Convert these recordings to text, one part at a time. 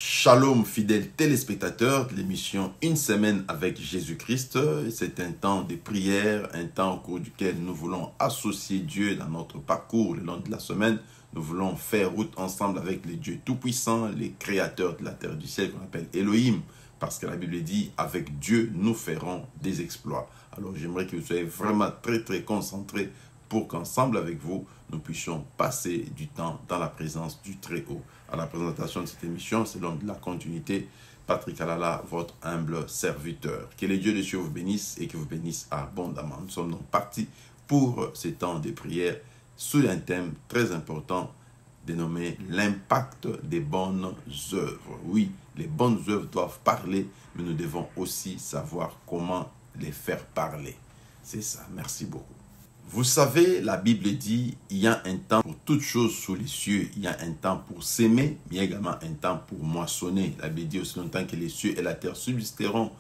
Shalom fidèles téléspectateurs de l'émission Une semaine avec Jésus-Christ. C'est un temps de prière, un temps au cours duquel nous voulons associer Dieu dans notre parcours le long de la semaine. Nous voulons faire route ensemble avec les dieux tout-puissants, les créateurs de la terre et du ciel qu'on appelle Elohim. Parce que la Bible dit, avec Dieu, nous ferons des exploits. Alors j'aimerais que vous soyez vraiment très concentrés pour qu'ensemble avec vous, nous puissions passer du temps dans la présence du Très-Haut. À la présentation de cette émission, c'est l'homme de la continuité, Patrick Alala, votre humble serviteur. Que les dieux de Dieu vous bénissent et que vous bénissent abondamment. Nous sommes donc partis pour ces temps de prière sous un thème très important dénommé l'impact des bonnes œuvres. Oui, les bonnes œuvres doivent parler, mais nous devons aussi savoir comment les faire parler. C'est ça, merci beaucoup. Vous savez, la Bible dit, il y a un temps pour toutes choses sous les cieux. Il y a un temps pour s'aimer, mais il y a également un temps pour moissonner. La Bible dit aussi longtemps que les cieux et la terre subsisteront,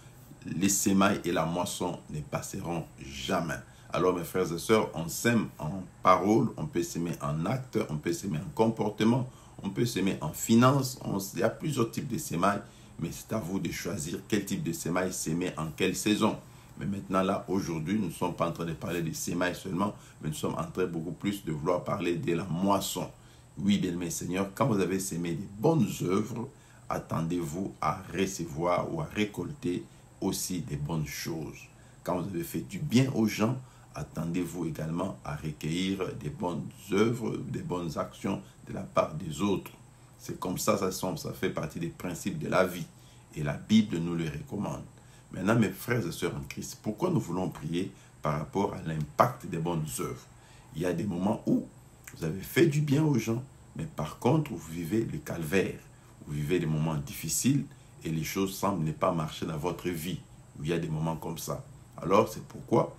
les semailles et la moisson ne passeront jamais. Alors mes frères et sœurs, on sème en parole, on peut s'aimer en acte, on peut s'aimer en comportement, on peut s'aimer en finance. Il y a plusieurs types de semailles, mais c'est à vous de choisir quel type de semailles s'aimer en quelle saison. Mais maintenant, là, aujourd'hui, nous ne sommes pas en train de parler des semailles seulement, mais nous sommes en train beaucoup plus de vouloir parler de la moisson. Oui, bien-aimé Seigneur, quand vous avez sémé des bonnes œuvres, attendez-vous à recevoir ou à récolter aussi des bonnes choses. Quand vous avez fait du bien aux gens, attendez-vous également à recueillir des bonnes œuvres, des bonnes actions de la part des autres. C'est comme ça, ça fait partie des principes de la vie. Et la Bible nous le recommande. Maintenant, mes frères et sœurs en Christ, pourquoi nous voulons prier par rapport à l'impact des bonnes œuvres? Il y a des moments où vous avez fait du bien aux gens, mais par contre, vous vivez le calvaire. Vous vivez des moments difficiles et les choses semblent ne pas marcher dans votre vie. Il y a des moments comme ça. Alors, c'est pourquoi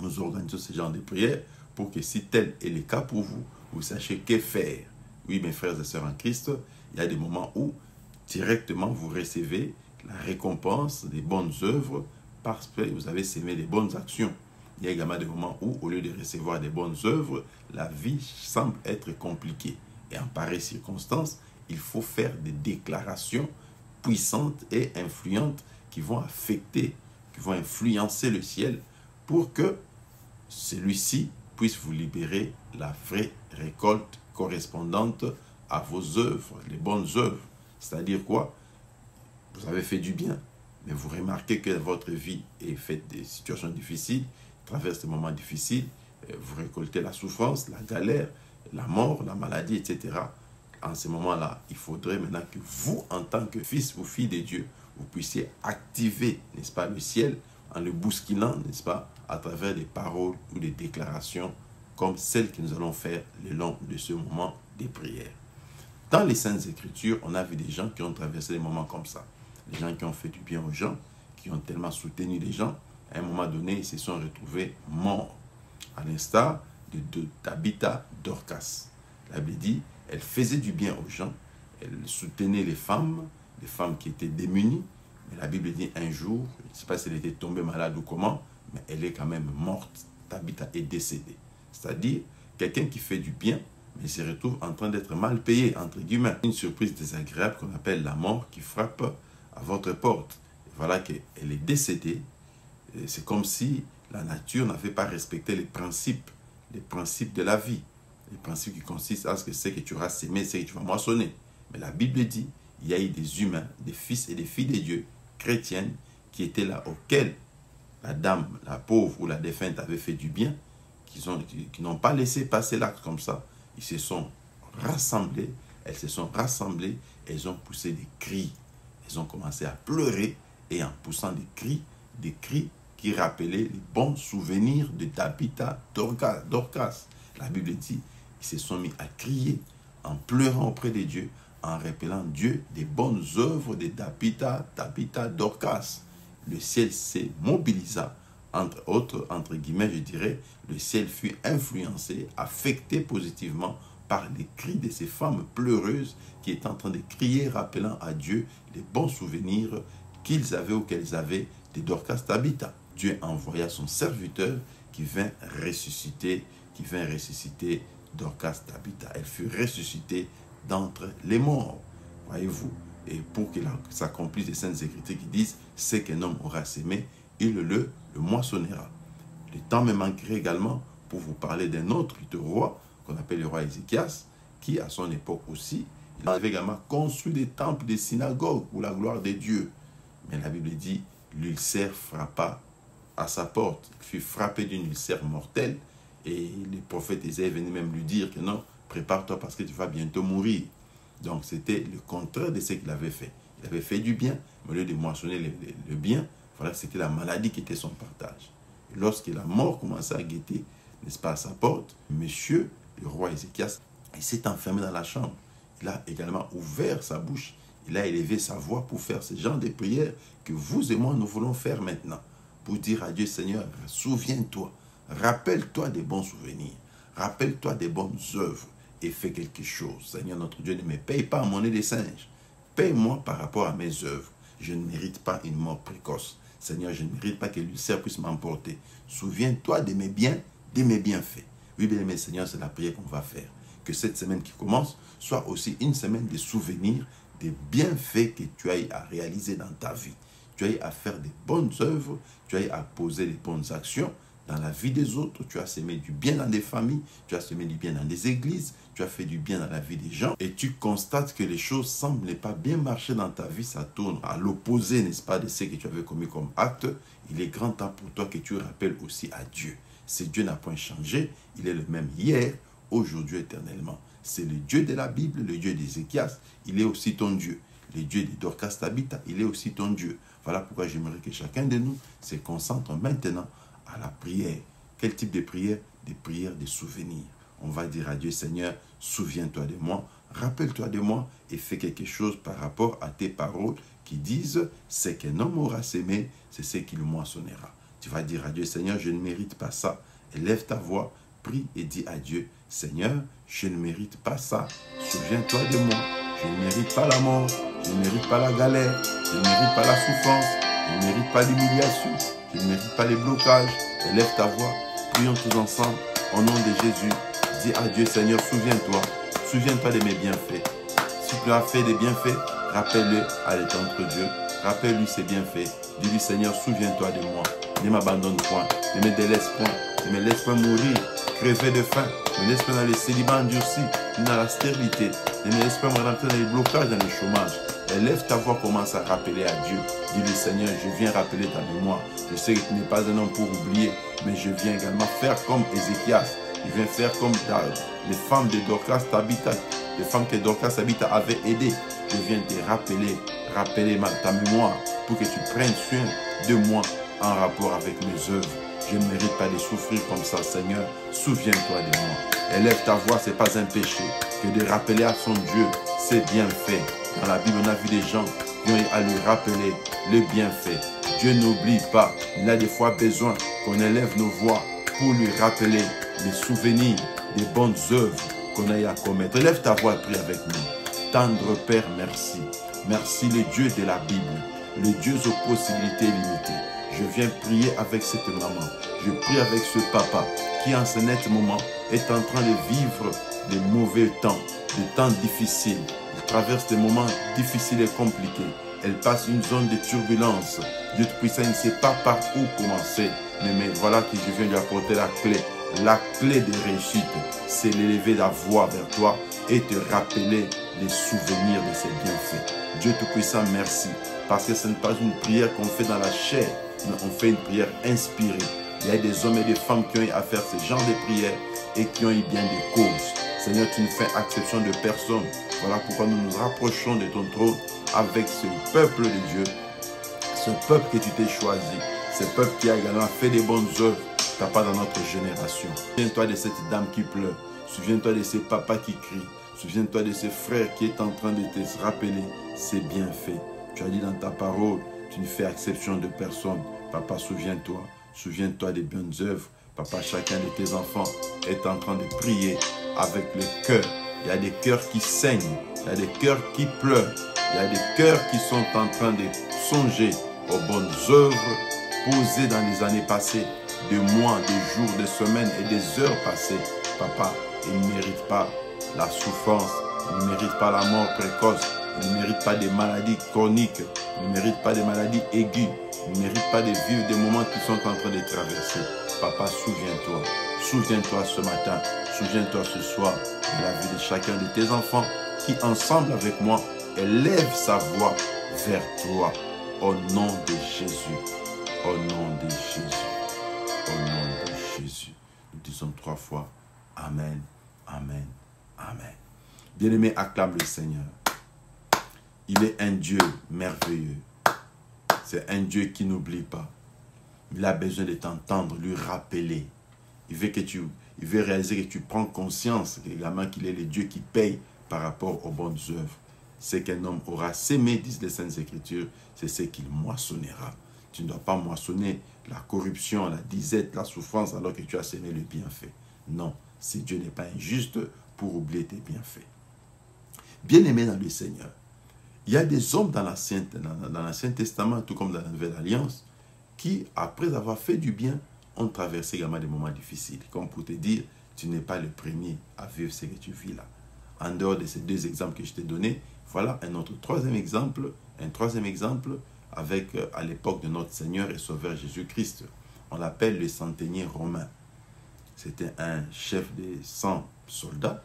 nous organisons ce genre de prières pour que si tel est le cas pour vous, vous sachiez que faire. Oui, mes frères et sœurs en Christ, il y a des moments où directement vous recevez la récompense des bonnes œuvres parce que vous avez sémé des bonnes actions. Il y a également des moments où, au lieu de recevoir des bonnes œuvres, la vie semble être compliquée. Et en pareille circonstance, il faut faire des déclarations puissantes et influentes qui vont affecter, qui vont influencer le ciel pour que celui-ci puisse vous libérer la vraie récolte correspondante à vos œuvres, les bonnes œuvres. C'est-à-dire quoi? Vous avez fait du bien, mais vous remarquez que votre vie est faite de situations difficiles, traverse des moments difficiles, vous récoltez la souffrance, la galère, la mort, la maladie, etc. En ces moments-là, il faudrait maintenant que vous, en tant que fils ou fille de Dieu, vous puissiez activer, n'est-ce pas, le ciel en le bousculant, n'est-ce pas, à travers des paroles ou des déclarations comme celles que nous allons faire le long de ce moment de prière. Dans les Saintes Écritures, on a vu des gens qui ont traversé des moments comme ça. Les gens qui ont fait du bien aux gens, qui ont tellement soutenu les gens, à un moment donné, ils se sont retrouvés morts. À l'instar de Tabitha Dorcas. La Bible dit, elle faisait du bien aux gens, elle soutenait les femmes qui étaient démunies. Mais la Bible dit un jour, je ne sais pas si elle était tombée malade ou comment, mais elle est quand même morte. Tabitha est décédée. C'est-à-dire, quelqu'un qui fait du bien, mais se retrouve en train d'être mal payé, entre guillemets. Une surprise désagréable qu'on appelle la mort qui frappe à votre porte. Et voilà qu'elle est décédée. C'est comme si la nature n'avait pas respecté les principes de la vie. Les principes qui consistent à ce que c'est que tu auras sémé, c'est que tu vas moissonner. Mais la Bible dit, il y a eu des humains, des fils et des filles de Dieu, chrétiennes, qui étaient là, auxquels la dame, la pauvre ou la défunte avait fait du bien, qui n'ont pas laissé passer l'acte comme ça. Ils se sont rassemblés, elles se sont rassemblées, elles ont poussé des cris. Elles ont commencé à pleurer et en poussant des cris qui rappelaient les bons souvenirs de Tabitha Dorcas. La Bible dit, ils se sont mis à crier en pleurant auprès de Dieu, en rappelant Dieu des bonnes œuvres de Tabitha Dorcas. Le ciel s'est mobilisé, entre autres, entre guillemets, je dirais, le ciel fut influencé, affecté positivement par les cris de ces femmes pleureuses qui étaient en train de crier, rappelant à Dieu les bons souvenirs qu'ils avaient ou qu'elles avaient de Dorcas Tabitha. Dieu envoya son serviteur qui vint ressusciter Dorcas Tabitha. Elle fut ressuscitée d'entre les morts. Voyez-vous, et pour qu'il s'accomplisse les saintes écritures qui disent, c'est qu'un homme aura sémé, il le moissonnera. Le temps me manquerait également pour vous parler d'un autre roi, qu'on appelle le roi Ézéchias, qui à son époque aussi, il avait également construit des temples, des synagogues pour la gloire de Dieu. Mais la Bible dit, l'ulcère frappa à sa porte. Il fut frappé d'une ulcère mortelle. Et le prophète Ésaïe venait même lui dire que non, prépare-toi parce que tu vas bientôt mourir. Donc c'était le contraire de ce qu'il avait fait. Il avait fait du bien, mais au lieu de moissonner le bien, voilà, c'était la maladie qui était son partage. Et lorsque la mort commençait à guetter, n'est-ce pas, à sa porte, monsieur, le roi Ézéchias, il s'est enfermé dans la chambre. Il a également ouvert sa bouche. Il a élevé sa voix pour faire ce genre de prières que vous et moi, nous voulons faire maintenant. Pour dire à Dieu, Seigneur, souviens-toi, rappelle-toi des bons souvenirs, rappelle-toi des bonnes œuvres et fais quelque chose. Seigneur, notre Dieu, ne me paye pas en monnaie des singes. Paye-moi par rapport à mes œuvres. Je ne mérite pas une mort précoce. Seigneur, je ne mérite pas que l'ulcère puisse m'emporter. Souviens-toi de mes biens, de mes bienfaits. Oui, bien aimé Seigneur, c'est la prière qu'on va faire. Que cette semaine qui commence soit aussi une semaine de souvenirs des bienfaits que tu ailles à réaliser dans ta vie. Tu ailles à faire des bonnes œuvres, tu ailles à poser des bonnes actions dans la vie des autres, tu as semé du bien dans des familles, tu as semé du bien dans des églises, tu as fait du bien dans la vie des gens et tu constates que les choses semblent ne pas bien marcher dans ta vie, ça tourne à l'opposé, n'est-ce pas, de ce que tu avais commis comme acte. Il est grand temps pour toi que tu rappelles aussi à Dieu. Ce Dieu n'a point changé, il est le même hier, aujourd'hui, éternellement. C'est le Dieu de la Bible, le Dieu d'Ézéchias, il est aussi ton Dieu. Le Dieu de Dorcas Tabitha, il est aussi ton Dieu. Voilà pourquoi j'aimerais que chacun de nous se concentre maintenant à la prière. Quel type de prière? Des prières de souvenirs. On va dire à Dieu, Seigneur, souviens-toi de moi, rappelle-toi de moi et fais quelque chose par rapport à tes paroles qui disent, c'est qu'un homme aura sémé, c'est ce qu'il moissonnera. Tu vas dire à Dieu, Seigneur, je ne mérite pas ça. Élève ta voix, prie et dis à Dieu, Seigneur, je ne mérite pas ça. Souviens-toi de moi. Je ne mérite pas la mort, je ne mérite pas la galère, je ne mérite pas la souffrance, je ne mérite pas l'humiliation, je ne mérite pas les blocages. Élève ta voix, prions tous ensemble, au nom de Jésus. Dis à Dieu, Seigneur, souviens-toi, souviens-toi de mes bienfaits. Si tu as fait des bienfaits, rappelle-le à l'étendre Dieu, rappelle-lui ses bienfaits. Dis-lui, Seigneur, souviens-toi de moi, ne m'abandonne point, ne me délaisse point, ne me laisse pas mourir, crever de faim, ne me laisse pas dans les célibats endurcis, ni dans la stérilité. Ne me laisse pas me rentrer dans les blocages, dans le chômage. Élève ta voix, commence à rappeler à Dieu. Dis-lui, Seigneur, je viens rappeler ta mémoire. Je sais que tu n'es pas un homme pour oublier, mais je viens également faire comme Ézéchias. Je viens faire comme les femmes de Dorcas Tabitha, les femmes que Dorcas Tabitha avait aidées. Je viens te rappeler ta mémoire pour que tu prennes soin de moi en rapport avec mes œuvres. Je ne mérite pas de souffrir comme ça, Seigneur. Souviens-toi de moi. Élève ta voix, ce n'est pas un péché que de rappeler à son Dieu ses bienfaits. Dans la Bible, on a vu des gens qui ont à lui rappeler le bienfait. Dieu n'oublie pas. Il a des fois besoin qu'on élève nos voix pour lui rappeler les souvenirs des bonnes œuvres qu'on a à commettre. Élève ta voix et prie avec nous. Tendre Père, merci. Merci le Dieu de la Bible, le Dieu aux possibilités limitées. Je viens prier avec cette maman. Je prie avec ce papa qui en ce net moment est en train de vivre des mauvais temps, des temps difficiles. Il traverse des moments difficiles et compliqués. Elle passe une zone de turbulence. Dieu Tout-Puissant ne sait pas par où commencer. Mais voilà que je viens lui apporter la clé. La clé de réussite, c'est l'élever la voix vers toi et te rappeler les souvenirs de ses bienfaits. Dieu Tout-Puissant, merci. Parce que ce n'est pas une prière qu'on fait dans la chair, mais on fait une prière inspirée. Il y a des hommes et des femmes qui ont eu à faire ce genre de prière et qui ont eu bien des causes. Seigneur, tu ne fais exception de personne. Voilà pourquoi nous nous rapprochons de ton trône avec ce peuple de Dieu, ce peuple que tu t'es choisi, ce peuple qui a également fait des bonnes œuvres, papa, dans notre génération. Souviens-toi de cette dame qui pleure. Souviens-toi de ces papas qui crient. Souviens-toi de ces frères qui est en train de te rappeler ses bienfaits. Tu as dit dans ta parole, tu ne fais exception de personne. Papa, souviens-toi. Souviens-toi des bonnes œuvres. Papa, chacun de tes enfants est en train de prier avec le cœur. Il y a des cœurs qui saignent. Il y a des cœurs qui pleurent. Il y a des cœurs qui sont en train de songer aux bonnes œuvres posées dans les années passées, des mois, des jours, des semaines et des heures passées. Papa, ils ne méritent pas la souffrance. Ils ne méritent pas la mort précoce. Il ne mérite pas des maladies chroniques. Il ne mérite pas des maladies aiguës. Il ne mérite pas de vivre des moments qui sont en train de traverser. Papa, souviens-toi. Souviens-toi ce matin. Souviens-toi ce soir de la vie de chacun de tes enfants qui, ensemble avec moi, élève sa voix vers toi. Au nom de Jésus. Au nom de Jésus. Au nom de Jésus. Nous disons 3 fois Amen, Amen, Amen. Bien-aimé, acclame le Seigneur. Il est un Dieu merveilleux. C'est un Dieu qui n'oublie pas. Il a besoin de t'entendre, lui rappeler. Il veut réaliser que tu prends conscience également qu'il est le Dieu qui paye par rapport aux bonnes œuvres. Ce qu'un homme aura sémé, disent les Saintes Écritures, c'est ce qu'il moissonnera. Tu ne dois pas moissonner la corruption, la disette, la souffrance alors que tu as sémé le bienfait. Non, si Dieu n'est pas injuste pour oublier tes bienfaits. Bien-aimé dans le Seigneur, il y a des hommes dans l'Ancien Testament, tout comme dans la Nouvelle Alliance, qui, après avoir fait du bien, ont traversé également des moments difficiles. Comme pour te dire, tu n'es pas le premier à vivre ce que tu vis là. En dehors de ces 2 exemples que je t'ai donnés, voilà un troisième exemple avec, à l'époque de notre Seigneur et Sauveur Jésus-Christ. On l'appelle le centenier romain. C'était un chef de 100 soldats.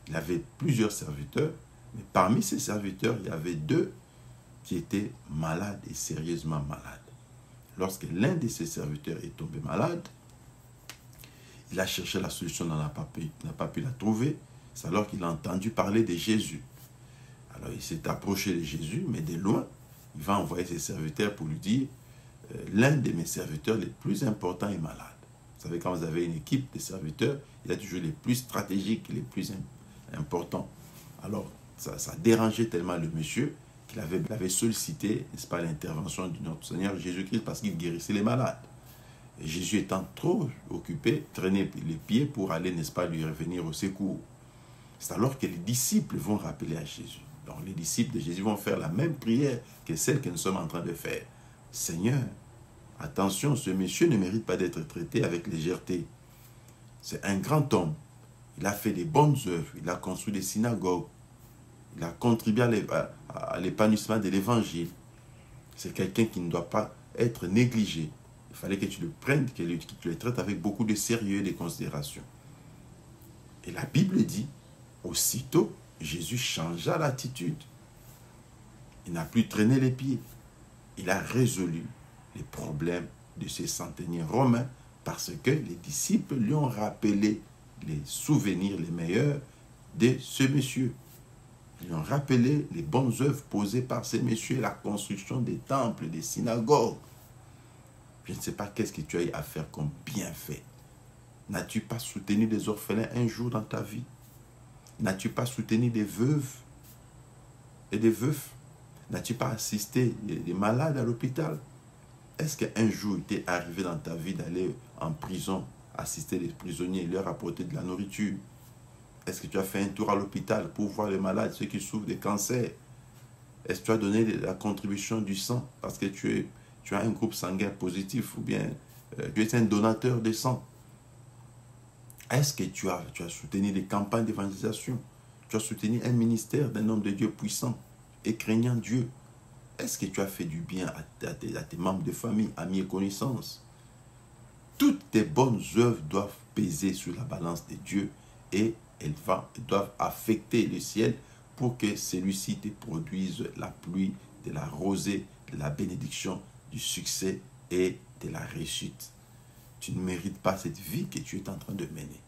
Il avait plusieurs serviteurs, mais parmi ces serviteurs, il y avait 2 qui étaient malades et sérieusement malades. Lorsque l'un de ses serviteurs est tombé malade, il a cherché la solution, il n'a pas pu la trouver. C'est alors qu'il a entendu parler de Jésus. Alors il s'est approché de Jésus, mais de loin, il va envoyer ses serviteurs pour lui dire l'un de mes serviteurs les plus importants est malade. Vous savez, quand vous avez une équipe de serviteurs, il y a toujours les plus stratégiques, les plus importants. Alors, ça dérangeait tellement le monsieur qu'il avait sollicité, n'est-ce pas, l'intervention de notre Seigneur Jésus-Christ parce qu'il guérissait les malades. Et Jésus étant trop occupé, traînait les pieds pour aller, n'est-ce pas, lui revenir au secours. C'est alors que les disciples vont rappeler à Jésus. Donc les disciples de Jésus vont faire la même prière que celle que nous sommes en train de faire. Seigneur, attention, ce monsieur ne mérite pas d'être traité avec légèreté. C'est un grand homme. Il a fait des bonnes œuvres. Il a construit des synagogues. Il a contribué à l'épanouissement de l'évangile. C'est quelqu'un qui ne doit pas être négligé. Il fallait que tu le prennes, que tu le traites avec beaucoup de sérieux et de considération. Et la Bible dit, aussitôt, Jésus changea l'attitude. Il n'a plus traîné les pieds. Il a résolu les problèmes de ces centeniers romains parce que les disciples lui ont rappelé les souvenirs les meilleurs de ce monsieur. Ils lui ont rappelé les bonnes œuvres posées par ces messieurs, la construction des temples, des synagogues. Je ne sais pas qu'est-ce que tu as eu à faire comme bienfait. N'as-tu pas soutenu des orphelins un jour dans ta vie? N'as-tu pas soutenu des veuves et des veufs? N'as-tu pas assisté des malades à l'hôpital? Est-ce qu'un jour il t'est arrivé dans ta vie d'aller en prison, assister les prisonniers et leur apporter de la nourriture? Est-ce que tu as fait un tour à l'hôpital pour voir les malades, ceux qui souffrent de cancer? Est-ce que tu as donné la contribution du sang parce que tu as un groupe sanguin positif ou bien tu es un donateur de sang? Est-ce que tu as soutenu des campagnes d'évangélisation? Tu as soutenu un ministère d'un homme de Dieu puissant et craignant Dieu? Est-ce que tu as fait du bien à tes membres de famille, amis et connaissances? Toutes tes bonnes œuvres doivent peser sur la balance de Dieu et elles doivent affecter le ciel pour que celui-ci te produise la pluie, de la rosée, de la bénédiction, du succès et de la réussite. Tu ne mérites pas cette vie que tu es en train de mener.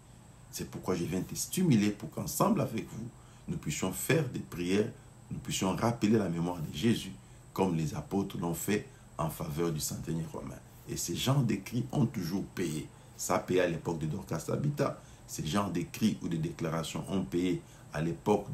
C'est pourquoi je viens te stimuler pour qu'ensemble avec vous, nous puissions faire des prières, nous puissions rappeler la mémoire de Jésus, comme les apôtres l'ont fait en faveur du centenier romain. Et ces genres d'écrits ont toujours payé. Ça a payé à l'époque de Dorcas Tabitha. Ces genres d'écrits ou de déclarations ont payé à l'époque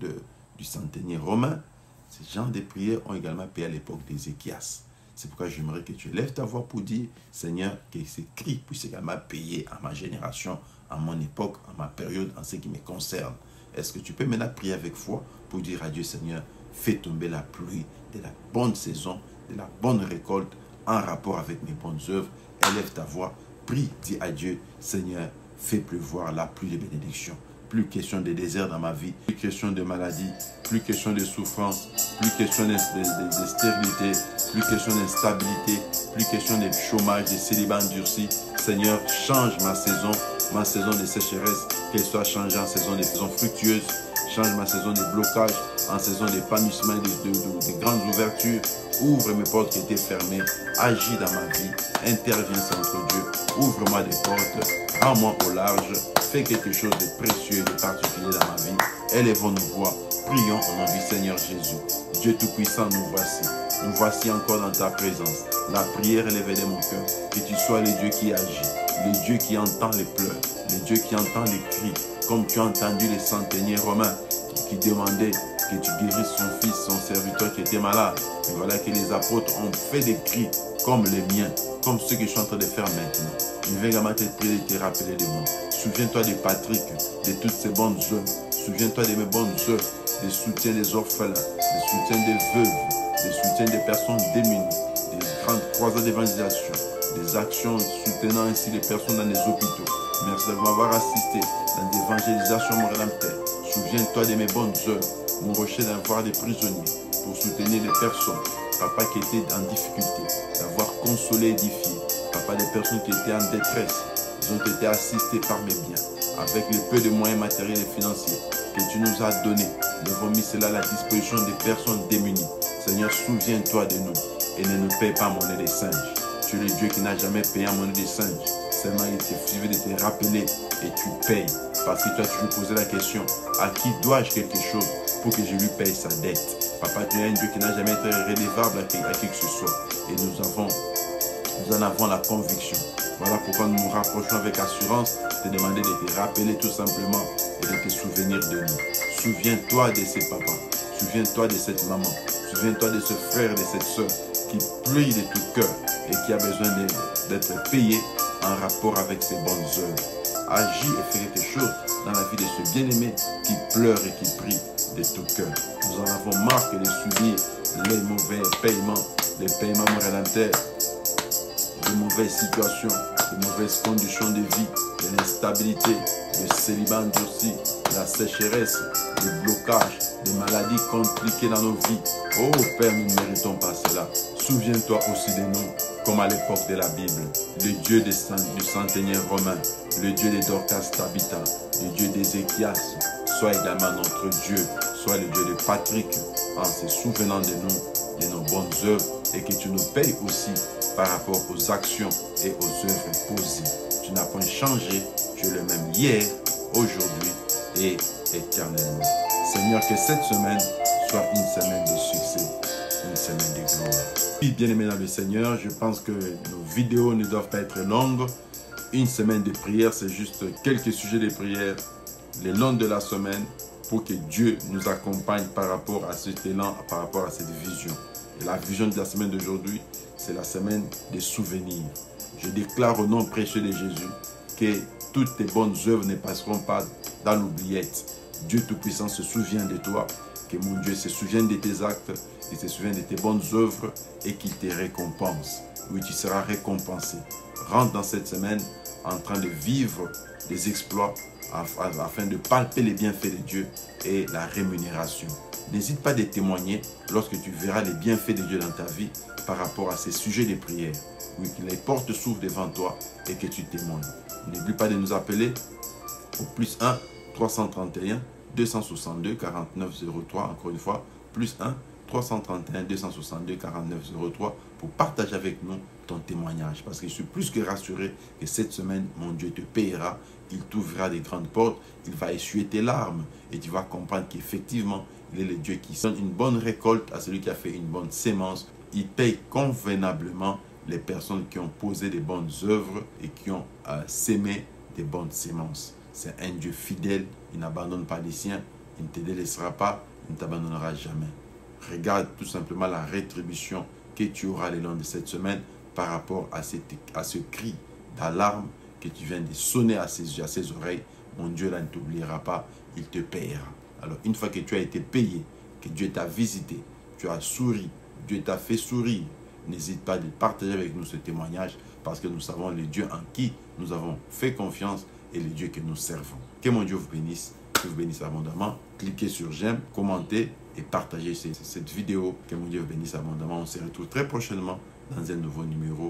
du centenier romain. Ces genres de prières ont également payé à l'époque d'Ézéchias. C'est pourquoi j'aimerais que tu élèves ta voix pour dire, Seigneur, que ces cris puissent également payer à ma génération, à mon époque, à ma période, en ce qui me concerne. Est-ce que tu peux maintenant prier avec foi pour dire à Dieu, Seigneur, fais tomber la pluie de la bonne saison, de la bonne récolte en rapport avec mes bonnes œuvres. Élève ta voix, prie, dis à Dieu, Seigneur, fais pleuvoir la pluie de bénédiction Plus question de désert dans ma vie, plus question de maladie, plus question de souffrance, plus question de stérilité, plus question d'instabilité, plus question de chômage, de célibat endurci. Seigneur, change ma saison de sécheresse, qu'elle soit changée en saison de saison fructueuse. Change ma saison de blocage en saison d'épanouissement, de grandes ouvertures. Ouvre mes portes qui étaient fermées. Agis dans ma vie. Interviens, Saint Dieu. Ouvre-moi des portes. Rends-moi au large. Fais quelque chose de précieux et de particulier dans ma vie. Élevons nos voix. Prions au nom du Seigneur Jésus. Dieu Tout-Puissant, nous voici. Nous voici encore dans ta présence. La prière élevée de mon cœur. Que tu sois le Dieu qui agit. Le Dieu qui entend les pleurs. Le Dieu qui entend les cris. Comme tu as entendu les centeniers romains qui demandaient que tu guérisses son fils, son serviteur qui était malade. Et voilà que les apôtres ont fait des cris comme les miens, comme ceux que je suis en train de faire maintenant. Je vais également te prier de te rappeler de moi. Souviens-toi de Patrick, de toutes ses bonnes œuvres. Souviens-toi de mes bonnes œuvres, des soutiens des orphelins, des soutiens des veuves, des soutiens des personnes démunies, des grandes croisades d'évangélisation, des actions soutenant ainsi les personnes dans les hôpitaux. Merci de m'avoir assisté dans l'évangélisation mon Rédempteur. Souviens-toi de mes bonnes œuvres, mon rocher d'avoir des prisonniers pour soutenir les personnes, papa qui étaient en difficulté, d'avoir consolé, édifié, papa des personnes qui étaient en détresse, ils ont été assistés par mes biens, avec le peu de moyens matériels et financiers que tu nous as donnés. Nous avons mis cela à la disposition des personnes démunies. Seigneur, souviens-toi de nous et ne nous paye pas en monnaie des singes. Tu es le Dieu qui n'a jamais payé en monnaie des singes. Seulement, il suffit de te rappeler et tu payes. Parce que tu as toujours posé la question, à qui dois-je quelque chose pour que je lui paye sa dette? Papa, tu es un Dieu qui n'a jamais été redevable à qui que ce soit. Et nous en avons la conviction. Voilà pourquoi nous nous rapprochons avec assurance, te demander de te rappeler tout simplement et de te souvenir de nous. Souviens-toi de ces papas. Souviens-toi de cette maman. Souviens-toi de ce frère et de cette soeur qui prie de tout cœur et qui a besoin d'être payé en rapport avec ses bonnes œuvres. Agis et fais quelque chose dans la vie de ce bien-aimé qui pleure et qui prie de tout cœur. Nous en avons marre de subir les mauvais paiements, les paiements rédempteurs, de mauvaises situations, de mauvaises conditions de vie, de l'instabilité, de célibat endurci, de la sécheresse, des blocages, des maladies compliquées dans nos vies. Oh Père, nous ne méritons pas cela. Souviens-toi aussi de nous, comme à l'époque de la Bible, le Dieu du centenier romain, le Dieu de Dorcas Tabitha, le Dieu d'Ézéchias, soit également notre Dieu, soit le Dieu de Patrick, en se souvenant de nous, de nos bonnes œuvres, et que tu nous payes aussi par rapport aux actions et aux œuvres posées. Tu n'as pas changé, tu es le même hier, aujourd'hui et éternellement. Seigneur, que cette semaine soit une semaine de succès, une semaine de gloire. Oui, bien-aimés dans le Seigneur, je pense que nos vidéos ne doivent pas être longues. Une semaine de prière, c'est juste quelques sujets de prière le long de la semaine pour que Dieu nous accompagne par rapport à cet élan, par rapport à cette vision. Et la vision de la semaine d'aujourd'hui, c'est la semaine des souvenirs. Je déclare au nom précieux de Jésus que toutes tes bonnes œuvres ne passeront pas dans l'oubliette. Dieu Tout-Puissant se souvient de toi, que mon Dieu se souvienne de tes actes, il se souvient de tes bonnes œuvres et qu'il te récompense. Oui, tu seras récompensé. Rentre dans cette semaine en train de vivre des exploits afin de palper les bienfaits de Dieu et la rémunération. N'hésite pas à témoigner lorsque tu verras les bienfaits de Dieu dans ta vie par rapport à ces sujets de prière. Oui, que les portes s'ouvrent devant toi et que tu témoignes. N'oublie pas de nous appeler au plus 1 331 262 49 03. Encore une fois, plus 1 331 262 49 03 pour partager avec nous ton témoignage. Parce que je suis plus que rassuré que cette semaine, mon Dieu te payera. Il t'ouvrira des grandes portes. Il va essuyer tes larmes. Et tu vas comprendre qu'effectivement, il est le Dieu qui donne une bonne récolte à celui qui a fait une bonne sémence. Il paye convenablement les personnes qui ont posé des bonnes œuvres et qui ont sémé des bonnes sémences. C'est un Dieu fidèle. Il n'abandonne pas les siens. Il ne te délaissera pas. Il ne t'abandonnera jamais. Regarde tout simplement la rétribution que tu auras le long de cette semaine par rapport à ce cri d'alarme que tu viens de sonner à ses oreilles. Mon Dieu là ne t'oubliera pas, il te payera. Alors une fois que tu as été payé, que Dieu t'a visité, tu as souri, Dieu t'a fait sourire, n'hésite pas de partager avec nous ce témoignage parce que nous savons le Dieu en qui nous avons fait confiance et le Dieu que nous servons. Que mon Dieu vous bénisse. vous bénisse abondamment. Cliquez sur j'aime, commentez et partagez cette vidéo. Que mon Dieu vous bénisse abondamment. On se retrouve très prochainement dans un nouveau numéro